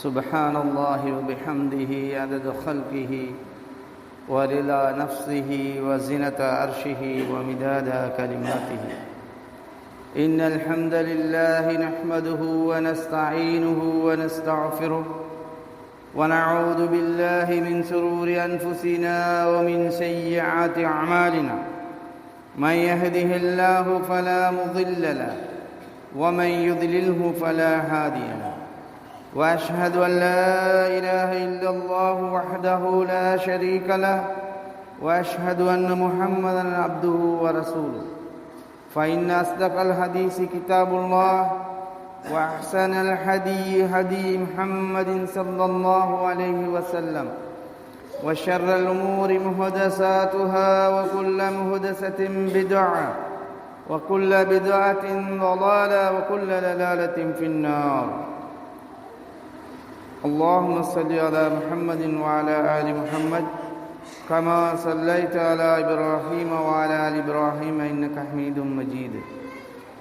سبحان الله وبحمده عدد خلقه ورضا نفسه وزنة عرشه ومداد كلماته. إن الحمد لله نحمده ونستعينه ونستغفره ونعوذ بالله من شرور أنفسنا ومن سيئات أعمالنا. من يهده الله فلا مضل له ومن يضلله فلا هادي له. وأشهد أن لا إله إلا الله وحده لا شريك له وأشهد أن محمدا عبده ورسوله. فإن أصدق الحديث كتاب الله وأحسن الهدي هدي محمد صلى الله عليه وسلم وشر الأمور محدثاتها وكل محدثة بدعة وكل بدعة ضلالة وكل ضلالة في النار. اللهم صل على محمد وعلى آل محمد كما صليت على إبراهيم وعلى آل إبراهيم إنك حميد مجيد.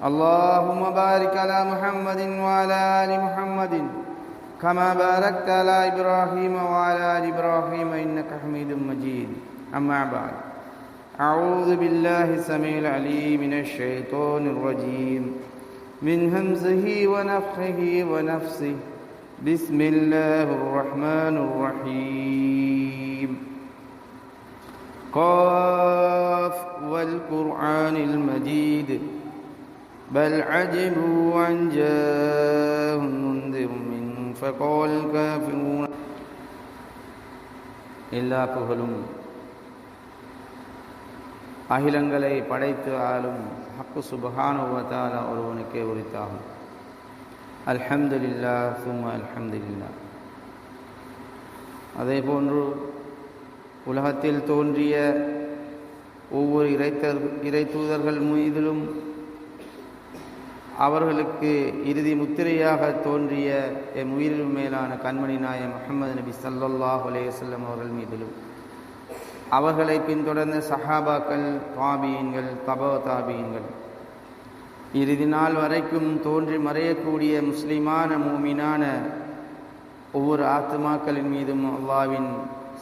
اللهم بارك على محمد وعلى آل محمد كما باركت على إبراهيم وعلى آل إبراهيم إنك حميد مجيد. أما بعد، أعوذ بالله السميع العليم من الشيطان الرجيم من همزه ونفخه ونفسه. بسم الله الرحمن الرحيم. قاف والقرآن المجيد بل عجبوا أن جاءهم منذر منهم فقال الكافرون. எல்லா புகழும் அகிலங்களை படைத்து ஆளும் ஹக்கு சுப்ஹானஹு வ தஆலா ஒருவனுக்கே உரித்தாகும். அல்ஹம்துலில்லாஹ் சும்ம அல்ஹம்துலில்லாஹ். அதே போன்று உலகத்தில் தோன்றிய ஒவ்வொரு இறை தூதர்கள் மீதிலும் அவர்களுக்கு இறுதி முத்திரையாக தோன்றிய எம் உயிரிலும் மேலான கண்மணி நாயகம் முஹம்மது நபி ஸல்லல்லாஹு அலைஹி வஸல்லம் அவர்கள் மீதிலும் அவர்களை பின்தொடர்ந்த சஹாபாக்கள், தாபீன்கள், தபா தாபீன்கள், இறுதி நாள் வரைக்கும் தோன்றி மறையக்கூடிய முஸ்லிமான மூமினான ஒவ்வொரு ஆத்மாக்களின் மீதும் அல்லாஹ்வின்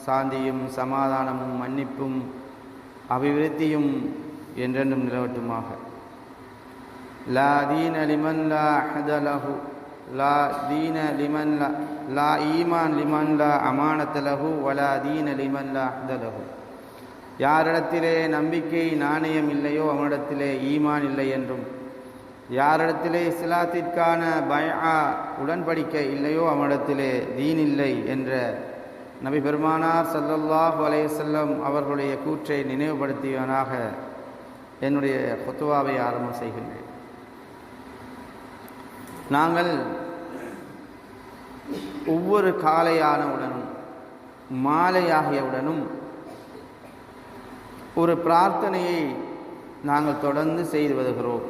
சாந்தியும் சமாதானமும் மன்னிப்பும் அபிவிருத்தியும் என்றென்றும் நிலவட்டுமாக. லா தீன லிமன் லா அஹத லஹு லா தீன லிமன் லா ஈமான் லிமன் லா அமானத லஹு வலா தீன லிமன் லா அஹத லஹு. யாரிடத்திலே நம்பிக்கை நாணயம் இல்லையோ அவனிடத்திலே ஈமான் இல்லை என்றும், யாரிடத்திலே இஸ்லாத்திற்கான பைஆ உடன்படிக்கை இல்லையோ அவனிடத்திலே தீன் இல்லை என்ற நபி பெருமானார் ஸல்லல்லாஹு அலைஹி வஸல்லம் அவர்களுடைய கூற்றை நினைவுபடுத்தியவனாக என்னுடைய குத்துவாவை ஆரம்பம் செய்கின்றேன். நாங்கள் ஒவ்வொரு காலையானவுடனும் மாலையாகியவுடனும் ஒரு பிரார்த்தனையை நாங்கள் தொடர்ந்து செய்து வருகிறோம்.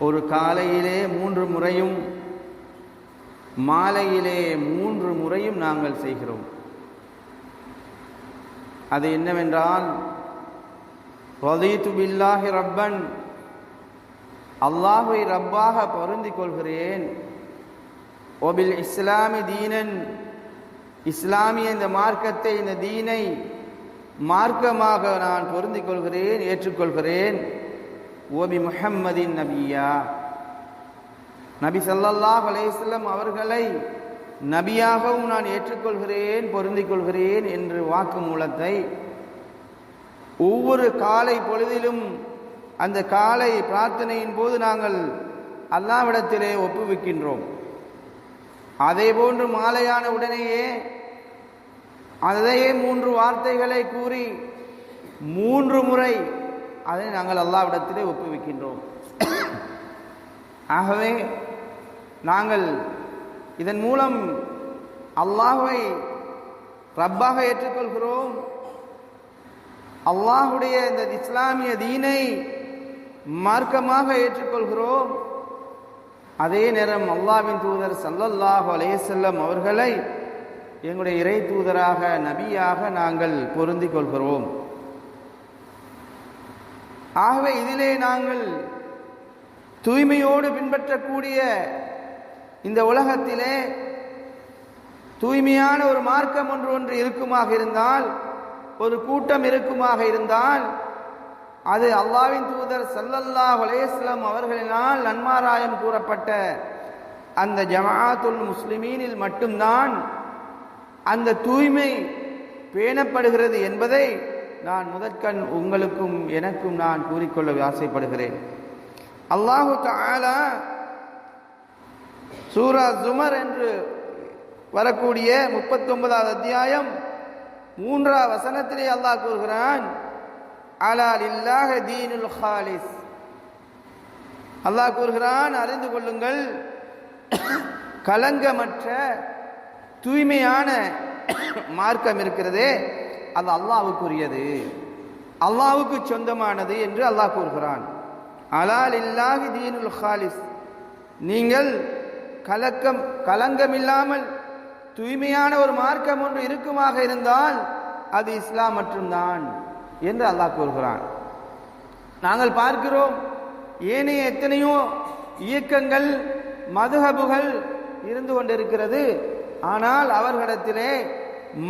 ஒரு காலையிலே 3 முறையும் மாலையிலே 3 முறையும் நாங்கள் செய்கிறோம். அது என்னவென்றால், ரதீது பில்லாஹி ரப்பன், அல்லாஹ்வை ரப்பாக பொருந்திக் கொள்கிறேன். ஒபில் இஸ்லாமி தீனன், இஸ்லாமிய இந்த மார்க்கத்தை, இந்த தீனை மார்க்கமாக நான் பொருந்திக் கொள்கிறேன், ஏற்றுக்கொள்கிறேன். ஓபி முஹம்மதின் நபியா, நபி ஸல்லல்லாஹு அலைஹி வஸல்லம் அவர்களை நபியாகவும் நான் ஏற்றுக்கொள்கிறேன், பொருந்திக் கொள்கிறேன் என்று வாக்குமூலத்தை ஒவ்வொரு காலை பொழுதிலும் அந்த காலை பிரார்த்தனையின் போது நாங்கள் அல்லாஹ்விடத்திலே ஒப்புவிக்கின்றோம். அதே போன்று மாலையான உடனேயே அதையே 3 வார்த்தைகளை கூறி 3 முறை அதை நாங்கள் அல்லாஹ்விடத்திலே ஒப்புவிக்கின்றோம். ஆகவே நாங்கள் இதன் மூலம் அல்லாஹ்வை ரப்பாக ஏற்றுக்கொள்கிறோம். அல்லாஹ்வுடைய இந்த இஸ்லாமிய தீனை மார்க்கமாக ஏற்றுக்கொள்கிறோம். அதே நேரம் அல்லாஹ்வின் தூதர் ஸல்லல்லாஹு அலைஹி வஸல்லம் அவர்களை எங்களுடைய இறை தூதராக, நபியாக நாங்கள் பொருந்திக் கொள்கிறோம். ஆகவே இதிலே நாங்கள் தூய்மையோடு பின்பற்றக்கூடிய இந்த உலகத்திலே தூய்மையான ஒரு மார்க்கம் ஒன்று இருக்குமாக இருந்தால், ஒரு கூட்டம் இருக்குமாக இருந்தால், அது அல்லாஹ்வின் தூதர் ஸல்லல்லாஹு அலைஹி வஸல்லம் அவர்களினால் நன்மாராயம் கூறப்பட்ட அந்த ஜமாஅத்துல் முஸ்லிமீனில் மட்டும்தான் அந்த தூய்மை பேணப்படுகிறது என்பதை நான் முதற்கண் உங்களுக்கும் எனக்கும் நான் கூறிக்கொள்ள ஆசைப்படுகிறேன். அல்லாஹு தஆலா சூரா ஜுமர் என்று வரக்கூடிய 39வது அத்தியாயம் 3வது வசனத்திலே அல்லாஹ் கூறுகிறான், அலா லில்லாஹி தீனுல் ஹாலிஸ். அல்லாஹ் கூறுகிறான், அறிந்து கொள்ளுங்கள், கலங்கமற்ற தூய்மையான மார்க்கம் இருக்கிறதே அது அல்லாஹ்வுக்குரியது, அல்லாஹ்வுக்கு சொந்தமானது என்று அல்லாஹ் கூறுகிறான். அலா லில்லாஹி தீனுல் ஹாலிஸ், நீங்கள் கலங்கமில்லாமல் தூய்மையான ஒரு மார்க்கம் ஒன்று இருக்குமாக இருந்தால் அது இஸ்லாம் மட்டும்தான் என்று அல்லாஹ் கூறுகிறான். நாங்கள் பார்க்கிறோம், ஏனைய எத்தனையோ இயக்கங்கள் மதுஹபுகள் இருந்து கொண்டிருக்கிறது. ஆனால் அவர்களிடத்திலே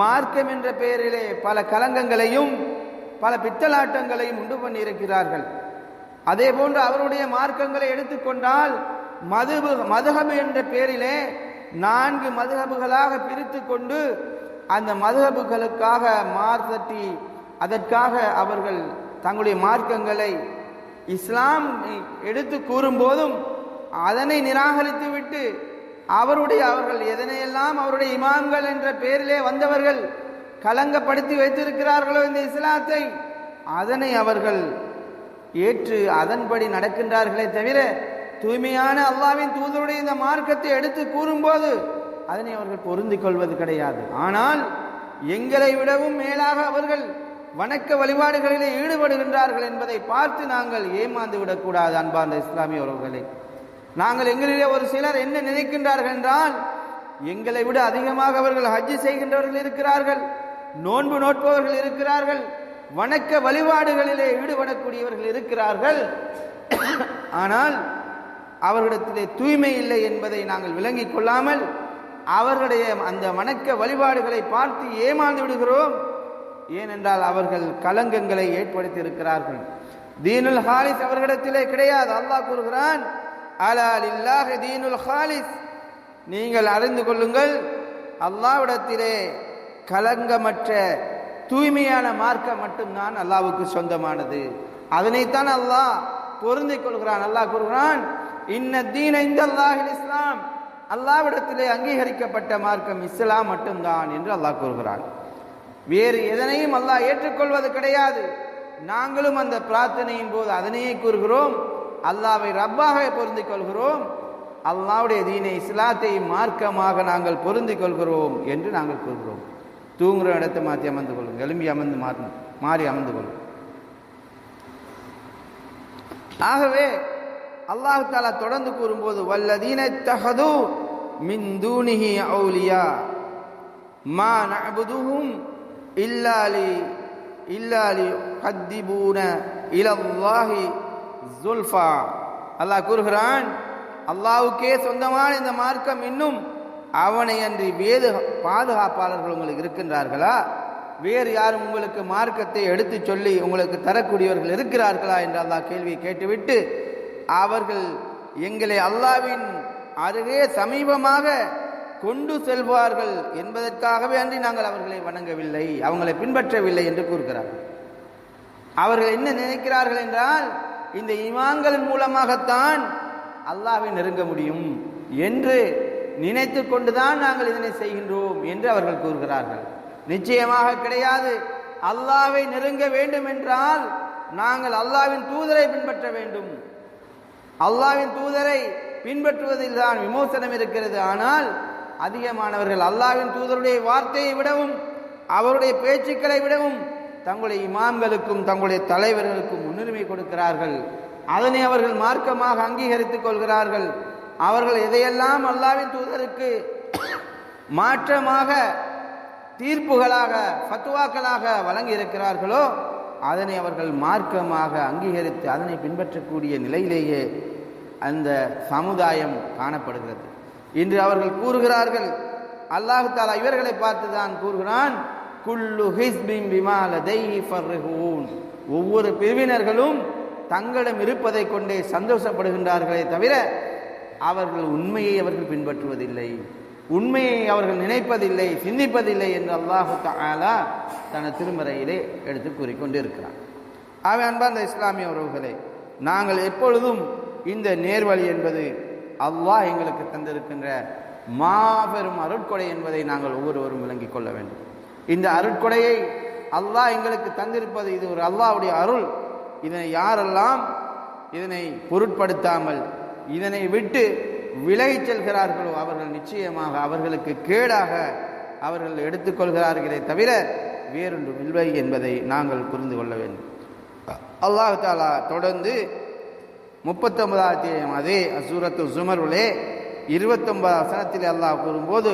மார்க்கம் என்ற பெயரிலே பல கலங்கங்களையும் பல பித்தலாட்டங்களையும் உண்டு பண்ணி இருக்கிறார்கள். அதே போன்று அவருடைய மார்க்கங்களை எடுத்துக்கொண்டால் மதுஹபு என்ற பெயரிலே 4 மதுஹபுகளாக பிரித்து கொண்டு அந்த மதுஹபுகளுக்காக மார்த்தட்டி அதற்காக அவர்கள் தங்களுடைய மார்க்கங்களை இஸ்லாம் எடுத்து கூறும் போதும் அதனை நிராகரித்து விட்டு அவர்கள் எதனையெல்லாம் அவருடைய இமாம்கள் என்ற பெயரிலே வந்தவர்கள் கலங்கப்படுத்தி வைத்திருக்கிறார்களோ இந்த இஸ்லாத்தை, அதனை அவர்கள் ஏற்று அதன்படி நடக்கின்றார்களே தவிர தூய்மையான அல்லாஹ்வின் தூதருடைய இந்த மார்க்கத்தை எடுத்து கூறும்போது அதனை அவர்கள் பொருந்திக் கொள்வது கிடையாது. ஆனால் எங்களை விடவும் மேலாக அவர்கள் வணக்க வழிபாடுகளிலே ஈடுபடுகின்றார்கள் என்பதை பார்த்து நாங்கள் ஏமாந்து விடக்கூடாது. அன்பார்ந்த இஸ்லாமிய உறவுகளே, நாங்கள் எங்களிலே ஒரு சிலர் என்ன நினைக்கின்றார்கள் என்றால், எங்களை விட அதிகமாக அவர்கள் ஹஜ் செய்கின்றவர்கள் இருக்கிறார்கள், நோன்பு நோட்பவர்கள் இருக்கிறார்கள், வணக்க வழிபாடுகளிலே ஈடுபடக்கூடியவர்கள் இருக்கிறார்கள். ஆனால் அவர்களிடத்திலே தூய்மை இல்லை என்பதை நாங்கள் விளங்கிக் கொள்ளாமல் அவர்களுடைய அந்த வணக்க வழிபாடுகளை பார்த்து ஏமாந்து விடுகிறோம். ஏனென்றால் அவர்கள் கலங்கங்களை ஏற்படுத்தி இருக்கிறார்கள். தீனுல் ஹாலிஸ் அவர்களிடத்திலே கிடையாது. அல்லாஹ் கூறுகிறான், அலா லில்லாஹி தீனுல் ஹாலிஸ், நீங்கள் அறிந்து கொள்ளுங்கள், அல்லாஹ்விடத்திலே கலங்கமற்ற தூய்மையான மார்க்கம் மட்டும்தான் அல்லாஹ்வுக்கு சொந்தமானது. அதனைத்தான் அல்லாஹ் பொருந்திக் கொள்கிறான். அல்லாஹ் கூறுகிறான், இன்ன தீன இந்தல்லாஹில் இஸ்லாம், அல்லாஹ்விடத்திலே அங்கீகரிக்கப்பட்ட மார்க்கம் இஸ்லாம் மட்டும்தான் என்று அல்லாஹ் கூறுகிறான். வேறு எதனையும் அல்லாஹ் ஏற்றுக்கொள்வது கிடையாது. நாங்களும் அந்த பிரார்த்தனையின் போது அதனையே கூறுகிறோம், அல்லாஹ்வை ரப்பாக பொருந்திக் கொள்கிறோம், அல்லாஹ்வுடைய தீனை இஸ்லாத்தை மார்க்கமாக நாங்கள் பொருந்திக் கொள்கிறோம் என்று நாங்கள் கூறுகிறோம். தூங்குகிற இடத்தை மாற்றி அமர்ந்து கொள்ளும், எழும்பி அமர்ந்து மாறி அமர்ந்து கொள்ளும். ஆகவே அல்லாஹ் தஆலா தொடர்ந்து கூறும்போது, வல்லதீன தஹது மின் தூனிஹி அவுலியா மா நஅபுதுஹும் இல்லா கத்திபூன இலல்லாஹி ஸுல்ஃபா. அல்லாஹ் கூறுகிறான், அல்லாஹ்வுக்கே சொந்தமான இந்த மார்க்கம் இன்னும் அவனை அன்றி வேறு பாதுகாப்பாளர்கள் உங்களுக்கு இருக்கின்றார்களா? வேறு யாரும் உங்களுக்கு மார்க்கத்தை எடுத்து சொல்லி உங்களுக்கு தரக்கூடியவர்கள் இருக்கிறார்களா என்று அல்லாஹ் கேள்வியை கேட்டுவிட்டு, அவர்கள் எங்களை அல்லாஹ்வின் அருகே சமீபமாக கொண்டு செல்வார்கள் என்பதற்காகவே அன்றி நாங்கள் அவர்களை வணங்கவில்லை, அவங்களை பின்பற்றவில்லை என்று கூறுகிறார்கள். அவர்கள் என்ன நினைக்கிறார்கள் என்றால், இந்த இமாம்களின் மூலமாகத்தான் அல்லாஹ்வை நெருங்க முடியும் என்று நினைத்து கொண்டுதான் நாங்கள் இதனை செய்கின்றோம் என்று அவர்கள் கூறுகிறார்கள். நிச்சயமாக கிடையாது. அல்லாஹ்வை நெருங்க வேண்டும் என்றால் நாங்கள் அல்லாஹ்வின் தூதரை பின்பற்ற வேண்டும். அல்லாஹ்வின் தூதரை பின்பற்றுவதில் தான் விமோசனம் இருக்கிறது. ஆனால் அதிகமானவர்கள் அல்லாஹ்வின் தூதருடைய வார்த்தையை விடவும் அவருடைய பேச்சுக்களை விடவும் தங்களுடைய இமாம்களுக்கும் தங்களுடைய தலைவர்களுக்கும் முன்னுரிமை கொடுக்கிறார்கள். அதனை அவர்கள் மார்க்கமாக அங்கீகரித்துக் கொள்கிறார்கள். அவர்கள் எதையெல்லாம் அல்லாஹ்வின் தூதருக்கு மாற்றமாக தீர்ப்புகளாக ஃபத்வாக்களாக வழங்கி இருக்கிறார்களோ அதனை அவர்கள் மார்க்கமாக அங்கீகரித்து அதனை பின்பற்றக்கூடிய நிலையிலேயே அந்த சமுதாயம் காணப்படுகிறது. இன்று அவர்கள் கூறுகிறார்கள், அல்லாஹ் தஆலா இவர்களை பார்த்து தான் கூறுகிறான், குல்லு ஹிஸ்பின் பிமா லதைஹி ஃபர்ஹூன். ஒவ்வொரு பிரிவினர்களும் தங்களிடம் இருப்பதை கொண்டே சந்தோஷப்படுகின்றார்களே தவிர அவர்கள் உண்மையை அவர்கள் பின்பற்றுவதில்லை, உண்மையை அவர்கள் நினைப்பதில்லை, சிந்திப்பதில்லை என்று அல்லாஹ் தஆலா தனது திருமறையிலே எடுத்து கூறிக்கொண்டிருக்கிறார். ஆகவே அன்பார்ந்த இஸ்லாமிய உறவுகளே, நாங்கள் எப்பொழுதும் இந்த நேர்வழி என்பது அல்லாஹ் எங்களுக்கு தந்திருக்கின்ற மாபெரும் அருட்கொடை என்பதை நாங்கள் ஒவ்வொருவரும் விளங்கிக் கொள்ள வேண்டும். இந்த அருட்கொடையை அல்லாஹ் எங்களுக்கு தந்திருப்பது இது ஒரு அல்லாஹ்வுடைய அருள். இதனை யாரெல்லாம் இதனை பொருட்படுத்தாமல் இதனை விட்டு விலகிச் செல்கிறார்களோ அவர்கள் நிச்சயமாக அவர்களுக்கு கேடாக அவர்கள் எடுத்துக்கொள்கிறார்களே தவிர வேறொன்றும் இல்லை என்பதை நாங்கள் புரிந்து கொள்ள வேண்டும். அல்லாஹ் தஆலா தொடர்ந்து 39வது அதே சூரத்து ஸுமருலே 29வது வசனத்தில் அல்லாஹ் கூறும்போது,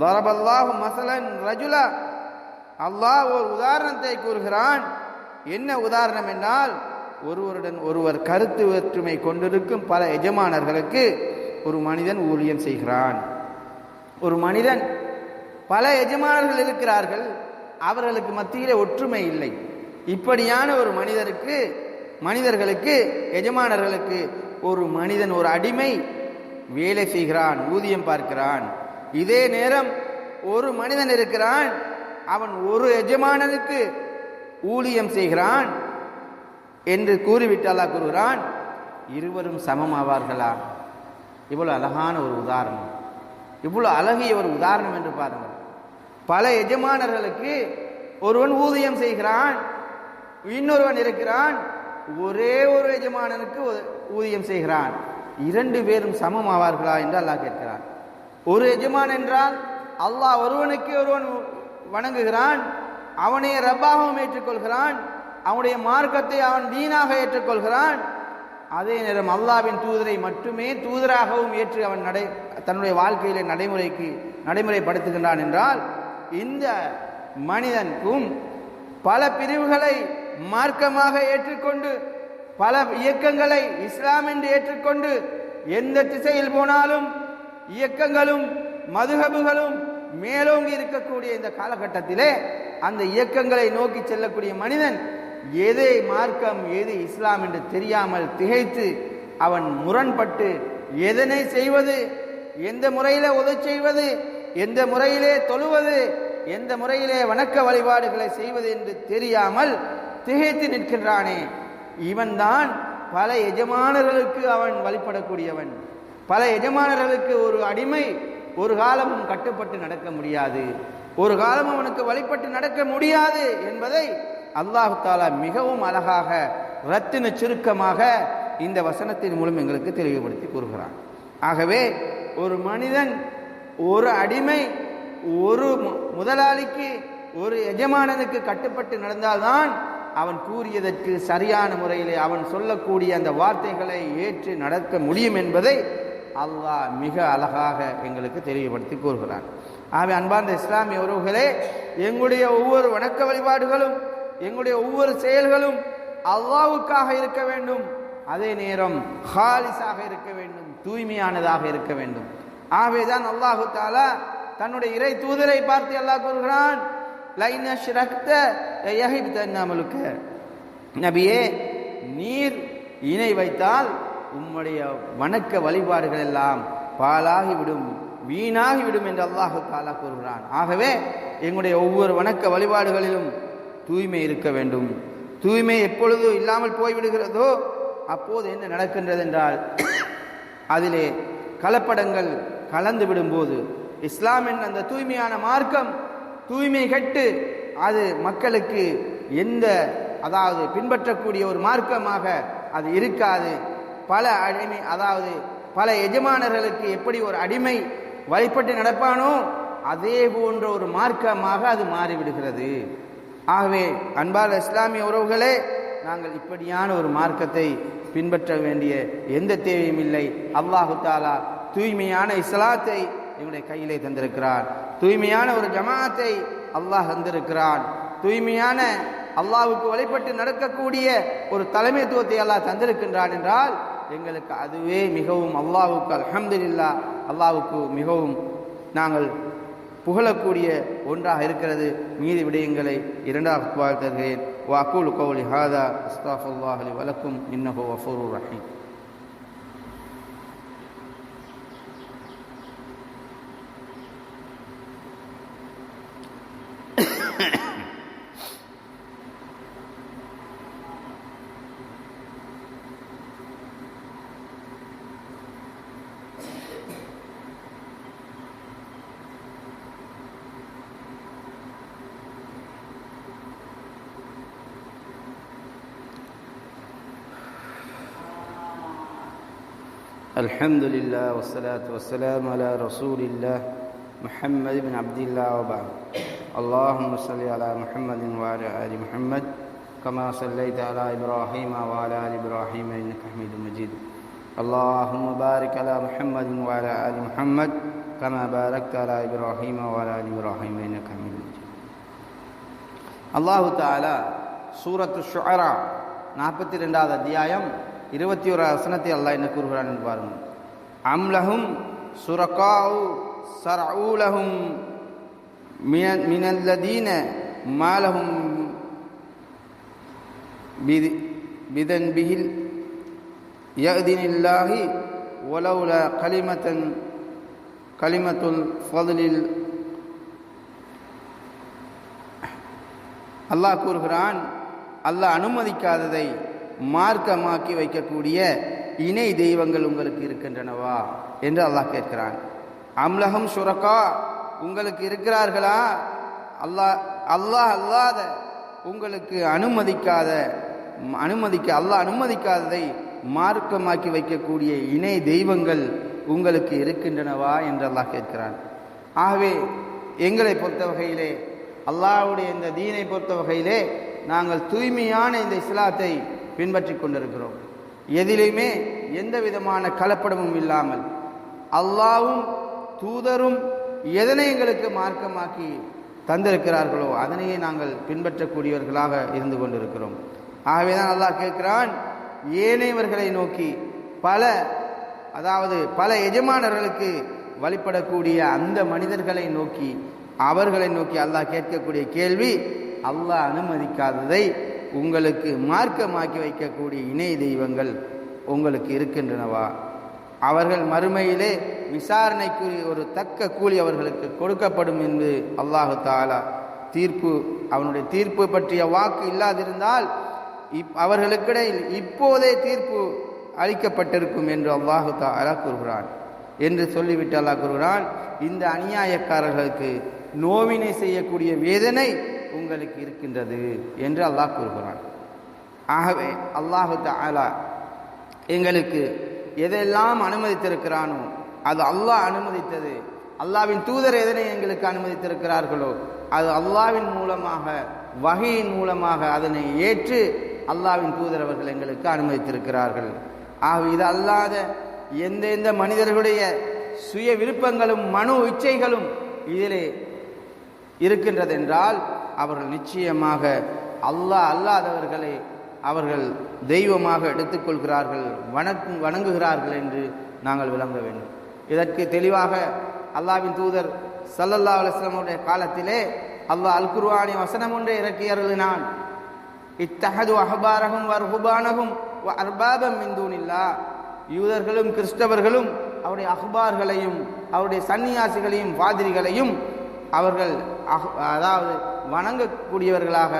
லரபல்லாஹு மஸலன் ரஜுலா, அல்லாஹ் ஒரு உதாரணத்தை கூறுகிறான். என்ன உதாரணம் என்றால், ஒருவருடன் ஒருவர் கருத்து வேற்றுமை கொண்டிருக்கும் பல எஜமானர்களுக்கு ஒரு மனிதன் ஊழியம் செய்கிறான். ஒரு மனிதன், பல எஜமானர்கள் இருக்கிறார்கள், அவர்களுக்கு மத்தியிலே ஒற்றுமை இல்லை. இப்படியான ஒரு மனிதர்களுக்கு எஜமானர்களுக்கு ஒரு மனிதன், ஒரு அடிமை வேலை செய்கிறான், ஊதியம் பார்க்கிறான். இதே நேரம் ஒரு மனிதன் இருக்கிறான், அவன் ஒரு எஜமானனுக்கு ஊழியம் செய்கிறான் என்று கூறிவிட்டு அல்லாஹ் கூறுகிறான், இருவரும் சமமாவார்களா? இவ்வளவு அழகான ஒரு உதாரணம், இவ்வளவு அழகிய ஒரு உதாரணம் என்று பாருங்கள். பல எஜமானர்களுக்கு ஒருவன் ஊதியம் செய்கிறான், இன்னொருவன் இருக்கிறான், ஒரே ஒரு எஜமானனுக்கு ஊதியம் செய்கிறான். இரண்டு பேரும் சமமாவார்களா என்று அல்லாஹ் கேட்கிறான். ஒரு எஜமான் என்றால் அல்லாஹ் ஒருவனுக்கு ஒருவன் வணங்குகிறான், அவனை ரப்பாகவும் ஏற்றுக்கொள்கிறான், அவனுடைய மார்க்கத்தை அவன் தீனாக ஏற்றுக்கொள்கிறான். அதே நேரம் அல்லாஹ்வின் தூதரை மட்டுமே தூதராகவும் ஏற்று அவன் தன்னுடைய வாழ்க்கையிலே நடைமுறைப்படுத்துகின்றான் என்றால், இந்த மனிதனுக்கும் பல பிரிவுகளை மார்க்கமாக ஏற்றுக்கொண்டு பல இயக்கங்களை இஸ்லாம் என்று ஏற்றுக்கொண்டு எந்த திசையில் போனாலும் இயக்கங்களும் மதுஹபுகளும் மேலோங்கி இருக்கக்கூடிய இந்த காலகட்டத்திலே அந்த இயக்கங்களை நோக்கி செல்லக்கூடிய மனிதன் எதை மார்க்கம் எது இஸ்லாம் என்று தெரியாமல் திகைத்து அவன் முரண்பட்டு எதனை செய்வது, எந்த முறையிலே உதவி செய்வது, எந்த முறையிலே தொழுவது, எந்த முறையிலே வணக்க வழிபாடுகளை செய்வது என்று தெரியாமல் திகைத்து நிற்கின்றானே, இவன்தான் பல எஜமானர்களுக்கு அவன் வழிபடக்கூடியவன். பல எஜமானர்களுக்கு ஒரு அடிமை ஒரு காலமும் கட்டுப்பட்டு நடக்க முடியாது, ஒரு காலம் அவனுக்கு வழிபட்டு நடக்க முடியாது என்பதை அல்லாஹ் தஆலா மிகவும் அழகாக ரத்தின சுருக்கமாக இந்த வசனத்தின் மூலம் எங்களுக்கு தெளிவுபடுத்தி கூறுகிறான். ஆகவே ஒரு மனிதன், ஒரு அடிமை ஒரு முதலாளிக்கு ஒரு எஜமானனுக்கு கட்டுப்பட்டு நடந்தால்தான் அவன் கூறியதற்கு சரியான முறையிலே அவன் சொல்லக்கூடிய அந்த வார்த்தைகளை ஏற்று நடக்க முடியும் என்பதை அல்லாஹ் மிக அழகாக எங்களுக்கு தெளிவுபடுத்தி கூறுகிறான். ஆகவே அன்பார்ந்த இஸ்லாமிய உறவுகளே, எங்களுடைய ஒவ்வொரு வணக்க வழிபாடுகளும் எங்களுடைய ஒவ்வொரு செயல்களும் அல்லாஹ்வுக்காக இருக்க வேண்டும், அதே நேரம் ஹாலிஸாக இருக்க வேண்டும், தூய்மையானதாக இருக்க வேண்டும். ஆகவேதான் அல்லாஹ் தஆலா தன்னுடைய இறை தூதரை பார்த்து அல்லாஹ் கூறுகிறான், லைன ஷ்ரக்த யஹிப்தன் அமலுக, நபியே நீர் இணை வைத்தால் உம்முடைய வணக்க வழிபாடுகள் எல்லாம் பாலாகிவிடும், வீணாகிவிடும் என்று அல்லாஹ் தஆலா கூறுகிறான். ஆகவே எங்களுடைய ஒவ்வொரு வணக்க வழிபாடுகளிலும் தூய்மை இருக்க வேண்டும். தூய்மை எப்பொழுது இல்லாமல் போய்விடுகிறதோ அப்போது என்ன நடக்கின்றது என்றால், அதிலே கலப்படங்கள் கலந்து விடும்போது இஸ்லாமின் அந்த தூய்மையான மார்க்கம் தூய்மை கெட்டு அது மக்களுக்கு எந்த அதாவது பின்பற்றக்கூடிய ஒரு மார்க்கமாக அது இருக்காது. பல அடிமை அதாவது பல எஜமானர்களுக்கு எப்படி ஒரு அடிமை வழிபட்டு நடப்பானோ அதே போன்ற ஒரு மார்க்கமாக அது மாறிவிடுகிறது. ஆகவே அன்பார்ந்த இஸ்லாமிய உறவுகளே, நாங்கள் இப்படியான ஒரு மார்க்கத்தை பின்பற்ற வேண்டிய எந்த தேவையும் இல்லை. அல்லாஹு தஆலா தூய்மையான இஸ்லாத்தை எங்களுடைய கையிலே தந்திருக்கிறான், தூய்மையான ஒரு ஜமாத்தை அல்லாஹ் தந்திருக்கிறான், தூய்மையான அல்லாஹ்வுக்கு வழிபட்டு நடக்கக்கூடிய ஒரு தலைமைத்துவத்தை அல்லாஹ் தந்திருக்கின்றான் என்றால் எங்களுக்கு அதுவே மிகவும் அல்லாஹ்வுக்கு அல்ஹம்துலில்லாஹ், அல்லாஹ்வுக்கு மிகவும் நாங்கள் புகழக்கூடிய ஒன்றாக இருக்கிறது. மீதி விடயங்களை இரண்டாக வாழ்த்துகிறேன். வஅகூலு கௌலி ஹாதா அஸ்தக்ஃபிருல்லாஹ் லி வலக்கும் இன்னஹு கஃபூருர் ரஹீம். الحمد لله والصلاة والسلام على رسول الله محمد بن عبد الله وبعد. اللهم صل على محمد وعلى آل محمد كما صليت على إبراهيم وعلى آل إبراهيم إنك حميد مجيد. اللهم بارك على محمد وعلى آل محمد كما باركت على إبراهيم وعلى آل إبراهيم إنك حميد مجيد. الله تعالى سورة الشعراء 42வது அத்தியாயம் 21வது வசனத்தை அல்லாஹ் என்ன கூறுகிறான் என்று பாருங்கள். அம்லஹும் சுரகாஉ ஸர்உ லஹும் மினல்லதீன மாலஹும் பிதன்பிஹில் யஅதினில்லாஹி வலௌலா கலிமத்துல் ஃபضலில். அல்லாஹ் கூறுகிறான், அல்லாஹ் அனுமதிக்காததை மார்க்கமாக்கி வைக்கக்கூடிய இணை தெய்வங்கள் உங்களுக்கு இருக்கின்றனவா என்று அல்லாஹ் கேட்கிறான். அம்லஹும் ஷுரகா, உங்களுக்கு இருக்கிறார்களா அல்லாஹ் அல்லாத உங்களுக்கு அல்லாஹ் அனுமதிக்காததை மார்க்கமாக்கி வைக்கக்கூடிய இணை தெய்வங்கள் உங்களுக்கு இருக்கின்றனவா என்று அல்லாஹ் கேட்கிறான். ஆகவே எங்களை பொறுத்த வகையிலே, அல்லாஹ்வுடைய இந்த தீனை பொறுத்த வகையிலே நாங்கள் தூய்மையான இந்த இஸ்லாத்தை பின்பற்றி கொண்டிருக்கிறோம். எதிலுமே எந்த விதமான கலப்படமும் இல்லாமல் அல்லாஹ்வும் தூதரும் எதனை எங்களுக்கு மார்க்கமாக்கி தந்திருக்கிறார்களோ அதனையே நாங்கள் பின்பற்றக்கூடியவர்களாக இருந்து கொண்டிருக்கிறோம். ஆகவேதான் அல்லாஹ் கேட்கிறான், ஏனையவர்களை நோக்கி பல எஜமானர்களுக்கு வழிபடக்கூடிய அந்த மனிதர்களை நோக்கி, அவர்களை நோக்கி அல்லாஹ் கேட்கக்கூடிய கேள்வி, அல்லாஹ் அனுமதிக்காததை உங்களுக்கு மார்க்கமாக்கி வைக்கக்கூடிய இணை தெய்வங்கள் உங்களுக்கு இருக்கின்றனவா? அவர்கள் மறுமையிலே விசாரணைக்குரிய ஒரு தக்க கூலி அவர்களுக்கு கொடுக்கப்படும் என்று அல்லாஹு தஆலா அவனுடைய தீர்ப்பு பற்றிய வாக்கு இல்லாதிருந்தால் அவர்களுக்கிடையில் இப்போதே தீர்ப்பு அளிக்கப்பட்டிருக்கும் என்று அல்லாஹு தஆலா கூறுகிறான். என்று சொல்லிவிட்டு அல்லாஹ் கூறுகிறான், இந்த அநியாயக்காரர்களுக்கு நோவினை செய்யக்கூடிய வேதனை உங்களுக்கு இருக்கின்றது என்று அல்லாஹ் கூறுகிறான். ஆகவே அல்லாஹு தஆலா எங்களுக்கு எதெல்லாம் அனுமதித்திருக்கிறானோ அது அல்லாஹ் அனுமதித்தது. அல்லாஹ்வின் தூதர் எதனை எங்களுக்கு அனுமதித்திருக்கிறார்களோ அது அல்லாஹ்வின் மூலமாக, வஹீயின் மூலமாக அதனை ஏற்று அல்லாஹ்வின் தூதர் அவர்கள் எங்களுக்கு அனுமதித்திருக்கிறார்கள். ஆகவே இது அல்லாத எந்தெந்த மனிதர்களுடைய சுய விருப்பங்களும் மனோ இச்சைகளும் இதிலே இருக்கின்றது என்றால் அவர்கள் நிச்சயமாக அல்லாஹ் அல்லாதவர்களை அவர்கள் தெய்வமாக எடுத்துக்கொள்கிறார்கள், வணங்குகிறார்கள் என்று நாங்கள் விளங்க வேண்டும். இதற்கு தெளிவாக அல்லாஹ்வின் தூதர் ஸல்லல்லாஹு அலைஹி வஸல்லம் காலத்திலே அல்லாஹ் அல் குர்ஆனிய வசனம் ஒன்றை இறக்கி அருளினான். இத்தஹது அஹ்பாரஹும் வர்ஹுபானஹும் வ அர்பாபம் மின் தூனில்லாஹ். யூதர்களும் கிறிஸ்தவர்களும் அவருடைய அஹ்பார்களையும் அவருடைய சன்னியாசிகளையும் பாதிரிகளையும் அவர்கள் வணங்கக்கூடியவர்களாக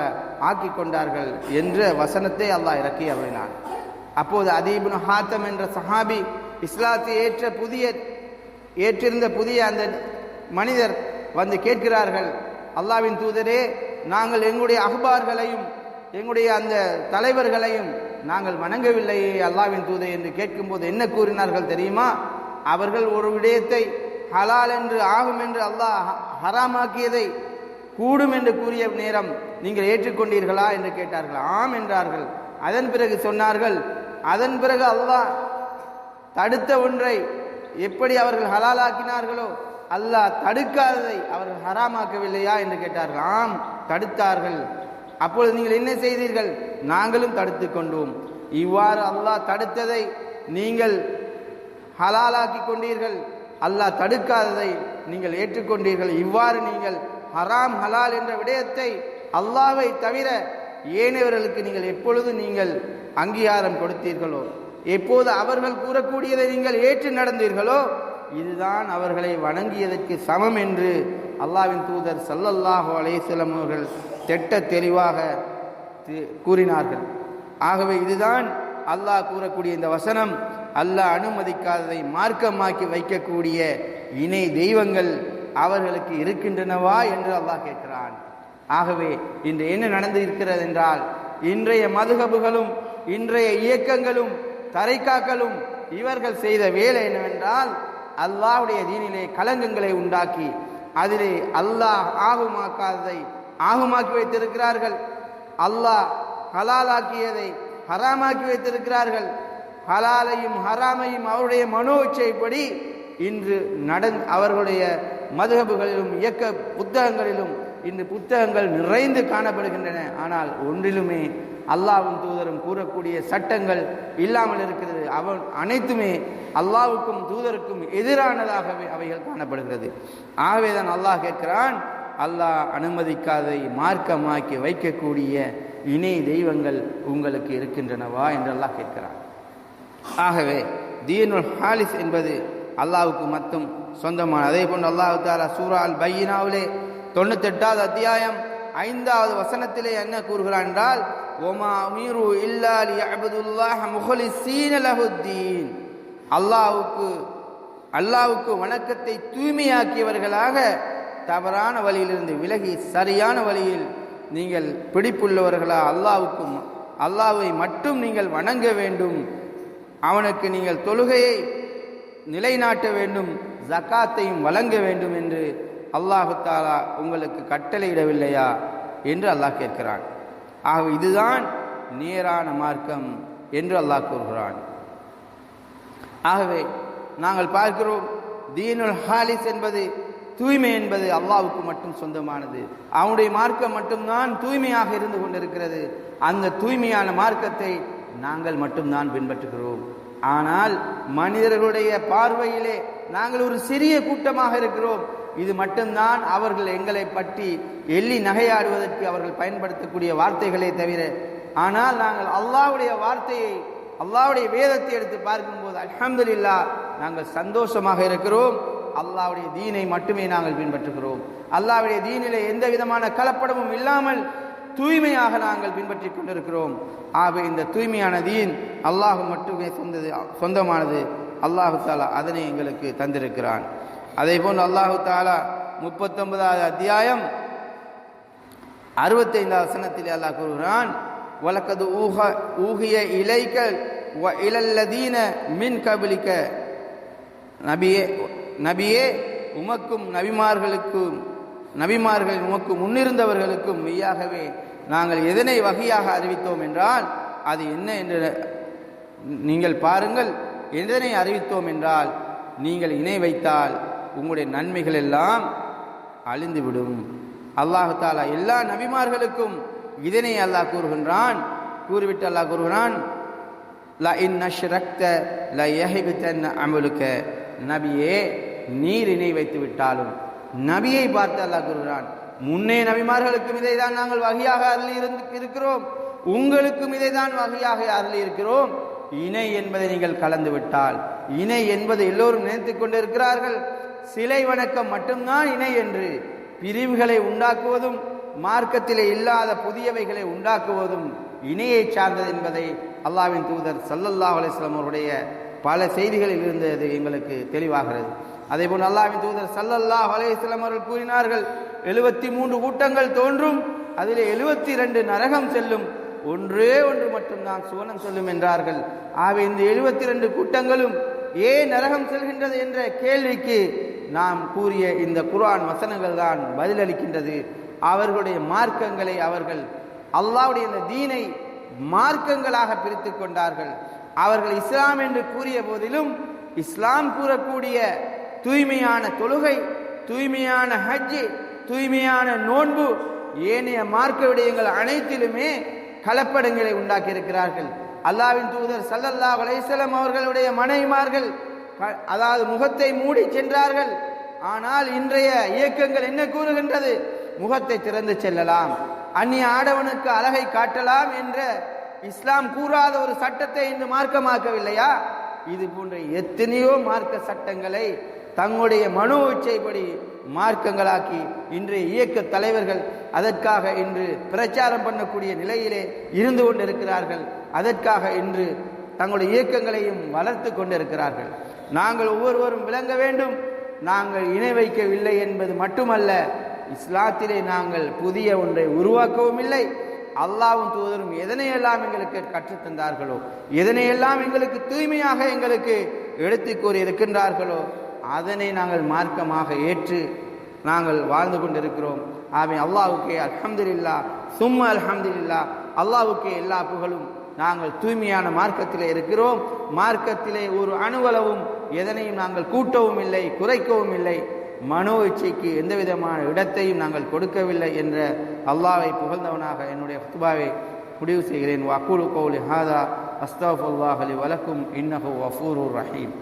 ஆக்கி கொண்டார்கள் என்ற வசனத்தை அல்லாஹ் இறக்கி அருளினான். அப்போது அதீ இப்னு ஹாத்தம் என்ற சஹாபி, இஸ்லாத்தை ஏற்றிருந்த புதிய அந்த மனிதர் வந்து கேட்கிறார்கள், அல்லாஹ்வின் தூதரே, நாங்கள் எங்களுடைய அஹ்பார்களையும் எங்களுடைய அந்த தலைவர்களையும் நாங்கள் வணங்கவில்லையே அல்லாஹ்வின் தூதர் என்று கேட்கும்போது என்ன கூறினார்கள் தெரியுமா? அவர்கள் ஒரு விடயத்தை ஹலால் என்று ஆகும் என்று அல்லாஹ் ஹராமாக்கியதை கூடும் என்று கூறிய நேரம் நீங்கள் ஏற்றுக்கொண்டீர்களா என்று கேட்டார்கள். ஆம் என்றார்கள். அதன் பிறகு சொன்னார்கள், அதன் பிறகு அல்லாஹ் தடுத்த ஒன்றை எப்படி அவர்கள் ஹலாலாக்கினார்களோ அல்லாஹ் தடுக்காததை அவர்கள் ஹராமாக்கவில்லையா என்று கேட்டார்கள். ஆம், தடுத்தார்கள். அப்பொழுது நீங்கள் என்ன செய்தீர்கள்? நாங்களும் தடுத்து கொண்டோம். இவ்வாறு அல்லாஹ் தடுத்ததை நீங்கள் ஹலாலாக்கி கொண்டீர்கள், அல்லாஹ் தடுக்காததை நீங்கள் ஏற்றுக்கொண்டீர்கள். இவ்வாறு நீங்கள் ஹராம் ஹலால் என்ற விடயத்தை அல்லாஹ்வை தவிர ஏனையவர்களுக்கு நீங்கள் எப்பொழுது நீங்கள் அங்கீகாரம் கொடுத்தீர்களோ, எப்போது அவர்கள் கூறக்கூடியதை நீங்கள் ஏற்று நடந்தீர்களோ, இதுதான் அவர்களை வணங்கியதற்கு சமம் என்று அல்லாஹ்வின் தூதர் ஸல்லல்லாஹு அலைஹி வஸல்லம் அவர்கள் திட்ட தெளிவாக கூறினார்கள். ஆகவே இதுதான் அல்லாஹ் கூறக்கூடிய இந்த வசனம். அல்லாஹ் அனுமதிக்காததை மார்க்கமாக்கி வைக்கக்கூடிய இணை தெய்வங்கள் அவர்களுக்கு இருக்கின்றனவா என்று அல்லாஹ் கேட்கிறான். ஆகவே இன்று என்ன நடந்து இருக்கிறது என்றால், இன்றைய மதுஹபுகளும் இன்றைய இயக்கங்களும் தரைக்காக்களும் இவர்கள் செய்த வேலை என்னவென்றால், அல்லாஹ்வுடைய தீனிலே கலங்கங்களை உண்டாக்கி அதிலே அல்லாஹ் ஆகுமாக்காததை ஆகுமாக்கி வைத்திருக்கிறார்கள். அல்லாஹ் ஹலாலாக்கியதை ஹராமாக்கி வைத்திருக்கிறார்கள். ஹலாலையும் ஹராமையும் அவருடைய மனோ இச்சைப்படி இன்று அவர்களுடைய மதுஹபுகளிலும் இயக்க புத்தகங்களிலும் இன்று புத்தகங்கள் நிறைந்து காணப்படுகின்றன. ஆனால் ஒன்றிலுமே அல்லாஹ்வின் தூதரும் கூறக்கூடிய சட்டங்கள் இல்லாமல் இருக்கிறது. அனைத்துமே அல்லாஹ்வுக்கும் தூதருக்கும் எதிரானதாகவே அவைகள் காணப்படுகிறது. ஆகவேதான் அல்லாஹ் கேட்கிறான், அல்லாஹ் அனுமதிக்காதை மார்க்கமாக்கி வைக்கக்கூடிய இணை தெய்வங்கள் உங்களுக்கு இருக்கின்றனவா என்று அல்லாஹ் கேட்கிறான். ஆகவே தீனுல் ஹாலிஸ் என்பது அல்லாஹ்வுக்கு மட்டும் சொந்தமான. அதே போன்று அல்லாஹ் தஆலா சூரா அல் பையினாவிலே 98வது அத்தியாயம் 5வது வசனத்திலே என்ன கூறுகிறான் என்றால், ஒமா உமிரு இல்லா லியஅபுதுல்லாஹ முஹ்லிஸீன லஹுத்தீன், அல்லாஹ்வுக்கு வணக்கத்தை தூய்மையாக்கியவர்களாக தவறான வழியிலிருந்து விலகி சரியான வழியில் நீங்கள் பிடிப்புள்ளவர்களா அல்லாஹ்வை மட்டும் நீங்கள் வணங்க வேண்டும், அவனுக்கு நீங்கள் தொழுகையை நிலைநாட்ட வேண்டும், ஜகாத்தையும் வழங்க வேண்டும் என்று அல்லாஹு தஆலா உங்களுக்கு கட்டளையிடவில்லையா என்று அல்லாஹ் கேட்கிறான். ஆகவே இதுதான் நேரான மார்க்கம் என்று அல்லாஹ் கூறுகிறான். ஆகவே நாங்கள் பார்க்கிறோம், தீனுல் ஹாலிஸ் என்பது தூய்மை என்பது அல்லாஹ்வுக்கு மட்டும் சொந்தமானது. அவனுடைய மார்க்கம் மட்டும்தான் தூய்மையாக இருந்து கொண்டிருக்கிறது. அந்த தூய்மையான மார்க்கத்தை நாங்கள் மட்டும்தான் பின்பற்றுகிறோம். ஆனால் மனிதர்களுடைய பார்வையிலே நாங்கள் ஒரு சிறிய கூட்டமாக இருக்கிறோம். இது மட்டும்தான் அவர்கள் எங்களை பற்றி எள்ளி நகையாடுவதற்கு அவர்கள் பயன்படுத்தக்கூடிய வார்த்தைகளே தவிர, ஆனால் நாங்கள் அல்லாஹ்வுடைய வார்த்தையை அல்லாஹ்வுடைய வேதத்தை எடுத்து பார்க்கும்போது அல்ஹம்துலில்லாஹ் நாங்கள் சந்தோஷமாக இருக்கிறோம். அல்லாஹ்வுடைய தீனை மட்டுமே நாங்கள் பின்பற்றுகிறோம். அல்லாஹ்வுடைய தீனிலே எந்த விதமான கலப்படமும் இல்லாமல் தூய்மையாக நாங்கள் பின்பற்றி கொண்டிருக்கிறோம். ஆகவே இந்த தூய்மையான தீன் அல்லாஹ் மட்டுமே சொந்தமானது. அல்லாஹு தஆலா அதனை எங்களுக்கு தந்திருக்கிறான். அதே போன்று அல்லாஹு தஆலா 39வது அத்தியாயம் 65வது வசனத்தில் அல்லாஹ் கூறுகிறான், வலக்கது ஊஹிய இலைக வ இலல்லதீன மின் கபிலிக, நபியே உமக்கும் நபிமார்கள் உமக்கு முன்னிருந்தவர்களுக்கும் மெய்யாகவே நாங்கள் எதனை வகையாக அறிவித்தோம் என்றால் அது என்ன என்று நீங்கள் பாருங்கள். எதனை அறிவித்தோம் என்றால், நீங்கள் இணை வைத்தால் உங்களுடைய நன்மைகள் எல்லாம் அழிந்துவிடும். அல்லாஹு தஆலா எல்லா நபிமார்களுக்கும் இதனை அல்லாஹ் கூறுகின்றான். கூறிவிட்டு அல்லாஹ் கூறுகிறான், லா இன் அஷ்ரக்த லா யஹ்பிதன் அமலுக, நபியே நீர் இணை வைத்து விட்டாலும், நபியை பார்த்து அல்லாஹ் கூறுகிறான், முன்னே நபிமார்களுக்கும் இதைதான் நாங்கள் வகையாக அருளி இருக்கிறோம், உங்களுக்கும் இதைதான் வகையாக அருளி இருக்கிறோம். இணை என்பதை நீங்கள் கலந்து விட்டால், இணை என்பது எல்லோரும் நினைத்துக் கொண்டிருக்கிறார்கள் சிலை வணக்கம் மட்டும்தான் இணை என்று. பிரிவுகளை உண்டாக்குவதும் மார்க்கத்திலே இல்லாத புதியவைகளை உண்டாக்குவதும் இணையை சார்ந்தது என்பதை அல்லாஹ்வின் தூதர் ஸல்லல்லாஹு அலைஹி வஸல்லம் அவருடைய பல செய்திகளில் இருந்தது எங்களுக்கு தெளிவாகிறது. அதே போன்று அல்லாஹ்வின் தூதர் ஸல்லல்லாஹு அலைஹி வஸல்லம் அவர்கள் கூறினார்கள், 73 கூட்டங்கள் தோன்றும், அதிலே 72 நரகம் செல்லும், ஒன்றே ஒன்று மட்டும்தான் சுவனம் செல்லும் என்றார்கள். ஆகவே இந்த 72 கூட்டங்களும் ஏன் நரகம் செல்கின்றது என்ற கேள்விக்கு நாம் கூறிய இந்த குர்ஆன் வசனங்கள் தான் பதிலளிக்கின்றது. அவர்களுடைய மார்க்கங்களை அவர்கள் அல்லாஹ்வுடைய இந்த தீனை மார்க்கங்களாக பிரித்து கொண்டார்கள். அவர்கள் இஸ்லாம் என்று கூறிய போதிலும் இஸ்லாம் கூறக்கூடிய தூய்மையான தொழுகை, தூய்மையான ஹஜ், தூய்மையான நோன்பு, ஏனைய மார்க்க விடயங்கள் அனைத்திலுமே கலப்படங்களை உண்டாக்கி இருக்கிறார்கள். அல்லாஹ்வின் தூதர் ஸல்லல்லாஹு அலைஹி வஸல்லம் அவர்களுடைய மனைவிமார்கள் அதாவது முகத்தை மூடி சென்றார்கள். ஆனால் இன்றைய இயக்கங்கள் என்ன கூறுகின்றது? முகத்தை திறந்து செல்லலாம், அந்நிய ஆடவனுக்கு அழகை காட்டலாம் என்ற இஸ்லாம் கூறாத ஒரு சட்டத்தை இன்று மார்க்கமாக்கவில்லையா? இது போன்ற எத்தனையோ மார்க்க சட்டங்களை தங்களுடைய மனோ இச்சைப்படி மார்க்கங்களாக்கி இன்றைய இயக்க தலைவர்கள் அதற்காக இன்று பிரச்சாரம் பண்ணக்கூடிய நிலையிலே இருந்து கொண்டிருக்கிறார்கள். அதற்காக இன்று தங்களுடைய இயக்கங்களையும் வளர்த்து கொண்டிருக்கிறார்கள். நாங்கள் ஒவ்வொருவரும் விளங்க வேண்டும், நாங்கள் இணை வைக்கவில்லை என்பது மட்டுமல்ல, இஸ்லாத்திலே நாங்கள் புதிய ஒன்றை உருவாக்கவும் இல்லை. அல்லாஹ்வும் தூதரும் எதனையெல்லாம் எங்களுக்கு கற்றுத்தந்தார்களோ, எதனையெல்லாம் எங்களுக்கு தூய்மையாக எங்களுக்கு எடுத்து கூறி இருக்கின்றார்களோ அதனை நாங்கள் மார்க்கமாக ஏற்று நாங்கள் வாழ்ந்து கொண்டிருக்கிறோம். ஆமென். அல்லாஹ்வுக்கே அல்ஹம்துலில்லாஹ், சும்மா அல்ஹம்துலில்லாஹ். அல்லாஹ்வுக்கே எல்லா புகழும். நாங்கள் தூய்மையான மார்க்கத்திலே இருக்கிறோம். மார்க்கத்திலே ஒரு அணுவளவும் எதனையும் நாங்கள் கூட்டவும் இல்லை, குறைக்கவும் இல்லை. மனோ இச்சைக்கு எந்த விதமான இடத்தையும் நாங்கள் கொடுக்கவில்லை என்ற அல்லாஹ்வை புகழ்ந்தவனாக என்னுடைய ஹுத்பாவை முடிவு செய்கிறேன். வஅகூலு கௌலி ஹாதா அஸ்தக்ஃபிருல்லாஹ் லி வலக்கும் இன்னஹு கஃபூருர் ரஹீம்.